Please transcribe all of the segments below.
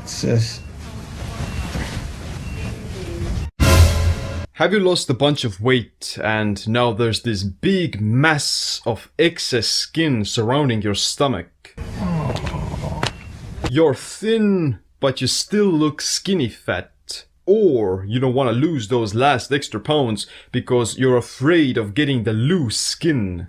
It's just... Have you lost a bunch of weight and now there's this big mass of excess skin surrounding your stomach? You're thin, but you still look skinny fat. Or you don't want to lose those last extra pounds because you're afraid of getting the loose skin.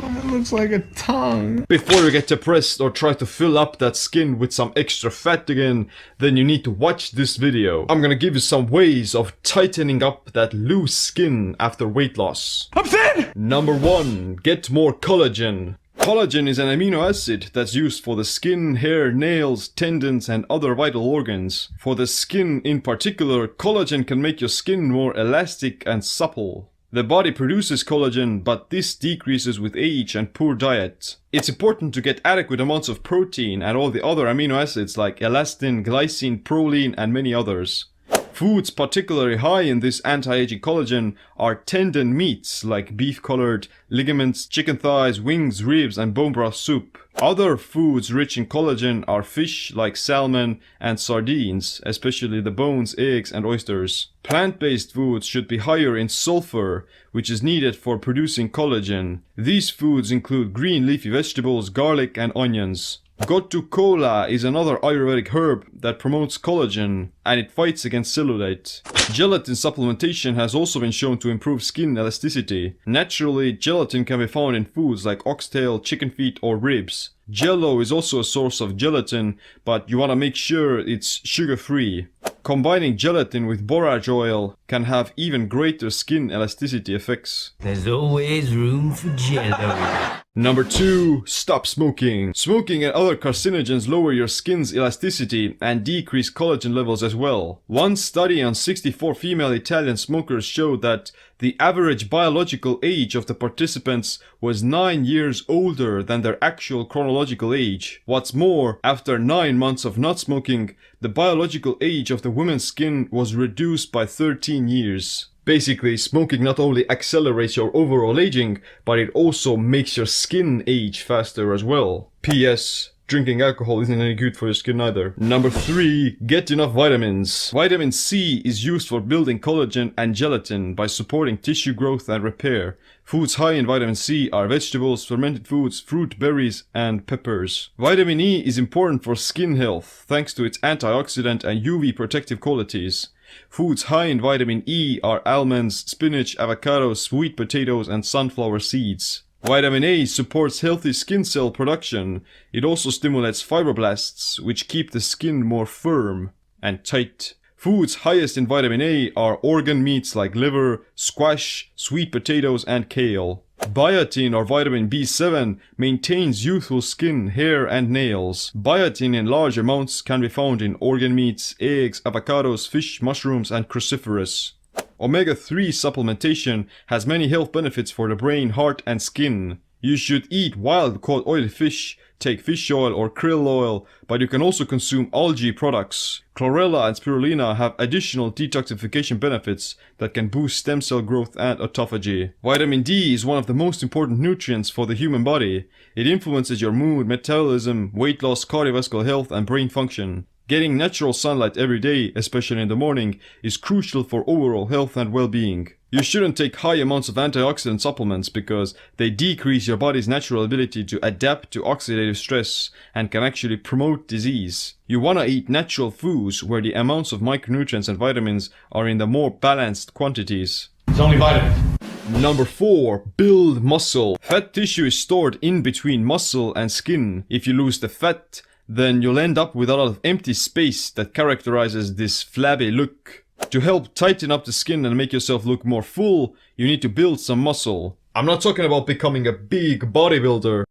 It looks like a tongue. Before you get depressed or try to fill up that skin with some extra fat again, then you need to watch this video. I'm gonna give you some ways of tightening up that loose skin after weight loss. I'm thin! Number 1. Get more collagen. Collagen is an amino acid that's used for the skin, hair, nails, tendons, and other vital organs. For the skin in particular, collagen can make your skin more elastic and supple. The body produces collagen, but this decreases with age and poor diet. It's important to get adequate amounts of protein and all the other amino acids like elastin, glycine, proline, and many others. Foods particularly high in this anti-aging collagen are tendon meats like beef-colored ligaments, chicken thighs, wings, ribs, and bone broth soup. Other foods rich in collagen are fish like salmon and sardines, especially the bones, eggs, and oysters. Plant-based foods should be higher in sulfur, which is needed for producing collagen. These foods include green leafy vegetables, garlic, and onions. Gotu kola is another Ayurvedic herb that promotes collagen and it fights against cellulite. Gelatin supplementation has also been shown to improve skin elasticity. Naturally, gelatin can be found in foods like oxtail, chicken feet, or ribs. Jello is also a source of gelatin, but you want to make sure it's sugar-free. Combining gelatin with borage oil can have even greater skin elasticity effects. There's always room for jello. Number 2. Stop smoking. Smoking and other carcinogens lower your skin's elasticity and decrease collagen levels as well. One study on 64 female Italian smokers showed that the average biological age of the participants was 9 years older than their actual chronological age. What's more, after 9 months of not smoking, the biological age of the woman's skin was reduced by 13 years. Basically, smoking not only accelerates your overall aging, but it also makes your skin age faster as well. P.S. Drinking alcohol isn't any good for your skin either. Number 3. Get enough vitamins. Vitamin C is used for building collagen and gelatin by supporting tissue growth and repair. Foods high in vitamin C are vegetables, fermented foods, fruit, berries, and peppers. Vitamin E is important for skin health thanks to its antioxidant and UV protective qualities. Foods high in vitamin E are almonds, spinach, avocados, sweet potatoes, and sunflower seeds. Vitamin A supports healthy skin cell production. It also stimulates fibroblasts, which keep the skin more firm and tight. Foods highest in vitamin A are organ meats like liver, squash, sweet potatoes, and kale. Biotin or vitamin B7 maintains youthful skin, hair, and nails. Biotin in large amounts can be found in organ meats, eggs, avocados, fish, mushrooms, and cruciferous. Omega-3 supplementation has many health benefits for the brain, heart, and skin. You should eat wild-caught oily fish, take fish oil or krill oil, but you can also consume algae products. Chlorella and spirulina have additional detoxification benefits that can boost stem cell growth and autophagy. Vitamin D is one of the most important nutrients for the human body. It influences your mood, metabolism, weight loss, cardiovascular health, and brain function. Getting natural sunlight every day, especially in the morning, is crucial for overall health and well-being. You shouldn't take high amounts of antioxidant supplements because they decrease your body's natural ability to adapt to oxidative stress and can actually promote disease. You want to eat natural foods where the amounts of micronutrients and vitamins are in the more balanced quantities. It's only vitamins. Number 4. Build muscle. Fat tissue is stored in between muscle and skin. If you lose the fat, then you'll end up with a lot of empty space that characterizes this flabby look. To help tighten up the skin and make yourself look more full, you need to build some muscle. I'm not talking about becoming a big bodybuilder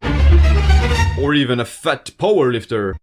or even a fat powerlifter.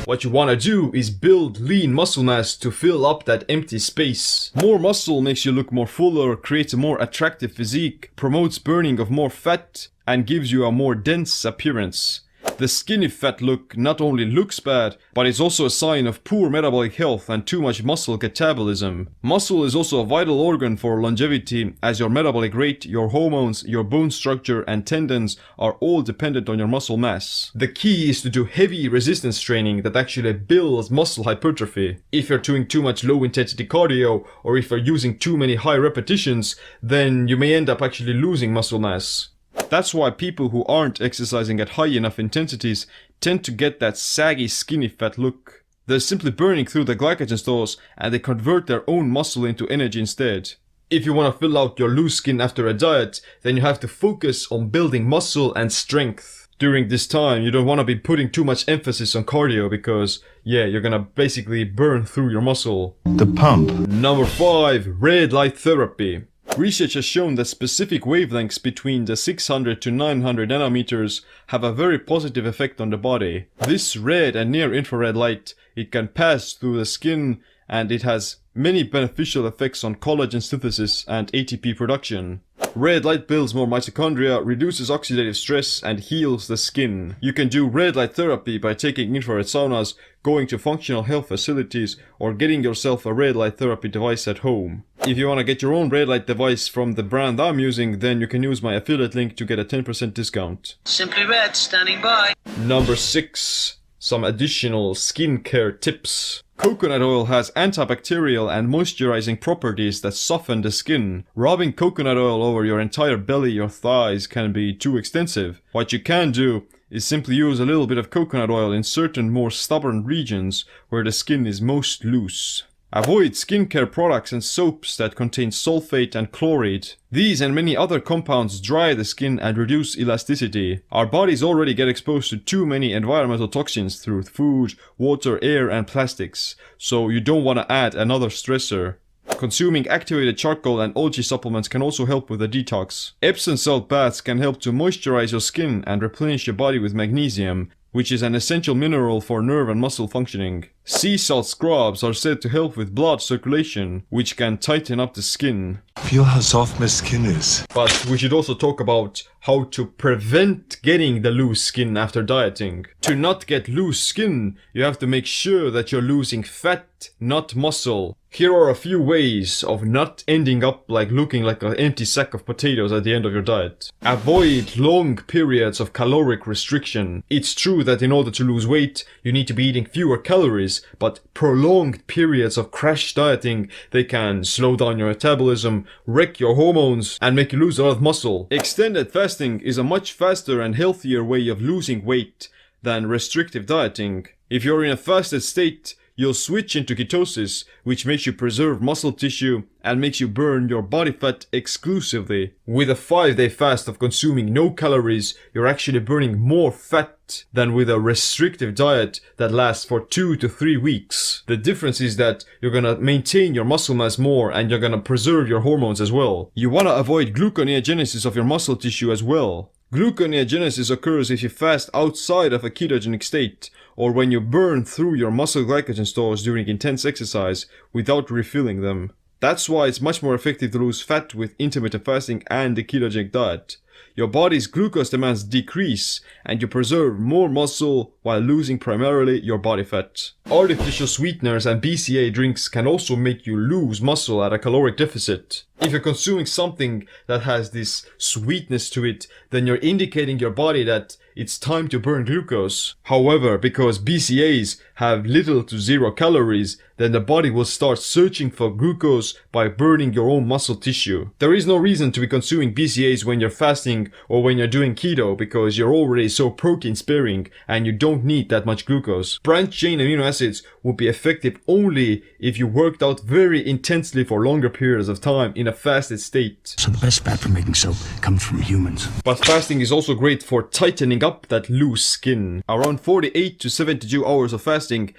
What you want to do is build lean muscle mass to fill up that empty space. More muscle makes you look more fuller, creates a more attractive physique, promotes burning of more fat, and gives you a more dense appearance. The skinny fat look not only looks bad, but it's also a sign of poor metabolic health and too much muscle catabolism. Muscle is also a vital organ for longevity, as your metabolic rate, your hormones, your bone structure and tendons are all dependent on your muscle mass. The key is to do heavy resistance training that actually builds muscle hypertrophy. If you're doing too much low intensity cardio, or if you're using too many high repetitions, then you may end up actually losing muscle mass. That's why people who aren't exercising at high enough intensities tend to get that saggy skinny fat look. They're simply burning through the glycogen stores and they convert their own muscle into energy instead. If you want to fill out your loose skin after a diet, then you have to focus on building muscle and strength. During this time, you don't want to be putting too much emphasis on cardio because, yeah, you're gonna basically burn through your muscle. The pump. Number 5. Red light therapy. Research has shown that specific wavelengths between the 600 to 900 nanometers have a very positive effect on the body. This red and near infrared light, it can pass through the skin and it has many beneficial effects on collagen synthesis and ATP production. Red light builds more mitochondria, reduces oxidative stress and heals the skin. You can do red light therapy by taking infrared saunas, going to functional health facilities or getting yourself a red light therapy device at home. If you want to get your own red light device from the brand I'm using, then you can use my affiliate link to get a 10% discount. Simply Red, standing by. Number 6. Some additional skincare tips. Coconut oil has antibacterial and moisturizing properties that soften the skin. Rubbing coconut oil over your entire belly or thighs can be too extensive. What you can do is simply use a little bit of coconut oil in certain more stubborn regions where the skin is most loose. Avoid skincare products and soaps that contain sulfate and chloride. These and many other compounds dry the skin and reduce elasticity. Our bodies already get exposed to too many environmental toxins through food, water, air and plastics, so you don't want to add another stressor. Consuming activated charcoal and algae supplements can also help with the detox. Epsom salt baths can help to moisturize your skin and replenish your body with magnesium, which is an essential mineral for nerve and muscle functioning. Sea salt scrubs are said to help with blood circulation, which can tighten up the skin. Feel how soft my skin is. But we should also talk about how to prevent getting the loose skin after dieting. To not get loose skin, you have to make sure that you're losing fat, not muscle. Here are a few ways of not ending up like looking like an empty sack of potatoes at the end of your diet. Avoid long periods of caloric restriction. It's true that in order to lose weight, you need to be eating fewer calories, but prolonged periods of crash dieting, they can slow down your metabolism, wreck your hormones, and make you lose a lot of muscle. Extended fasting is a much faster and healthier way of losing weight than restrictive dieting. If you're in a fasted state, you'll switch into ketosis, which makes you preserve muscle tissue and makes you burn your body fat exclusively. With a 5-day fast of consuming no calories, you're actually burning more fat than with a restrictive diet that lasts for 2 to 3 weeks. The difference is that you're gonna maintain your muscle mass more and you're gonna preserve your hormones as well. You wanna avoid gluconeogenesis of your muscle tissue as well. Gluconeogenesis occurs if you fast outside of a ketogenic state, or when you burn through your muscle glycogen stores during intense exercise without refilling them. That's why it's much more effective to lose fat with intermittent fasting and the ketogenic diet. Your body's glucose demands decrease and you preserve more muscle while losing primarily your body fat. Artificial sweeteners and BCA drinks can also make you lose muscle at a caloric deficit. If you're consuming something that has this sweetness to it, then you're indicating your body that it's time to burn glucose. However, because BCAs have little to zero calories, then the body will start searching for glucose by burning your own muscle tissue. There is no reason to be consuming BCAs when you're fasting or when you're doing keto because you're already so protein sparing and you don't need that much glucose. Branched chain amino acids would be effective only if you worked out very intensely for longer periods of time in a fasted state. So the best fat for making soap comes from humans. But fasting is also great for tightening up that loose skin. Around 48 to 72 hours of fasting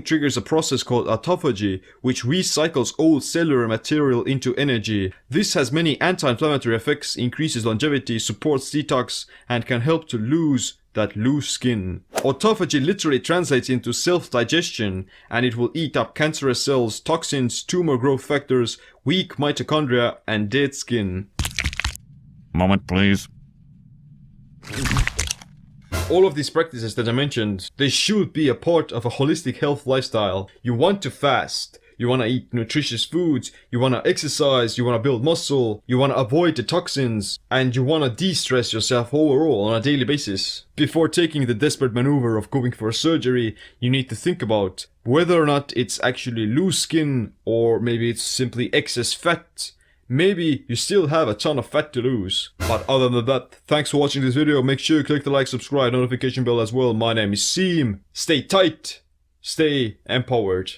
triggers a process called autophagy, which recycles old cellular material into energy. This has many anti-inflammatory effects, increases longevity, supports detox, and can help to lose that loose skin. Autophagy literally translates into self-digestion, and it will eat up cancerous cells, toxins, tumor growth factors, weak mitochondria, and dead skin. Moment, please. All of these practices that I mentioned, they should be a part of a holistic health lifestyle. You want to fast, you want to eat nutritious foods, you want to exercise, you want to build muscle, you want to avoid the toxins, and you want to de-stress yourself overall on a daily basis. Before taking the desperate maneuver of going for a surgery, you need to think about whether or not it's actually loose skin or maybe it's simply excess fat. Maybe you still have a ton of fat to lose. But other than that, thanks for watching this video. Make sure you click the like, subscribe, notification bell as well. My name is Siim. Stay tight. Stay empowered.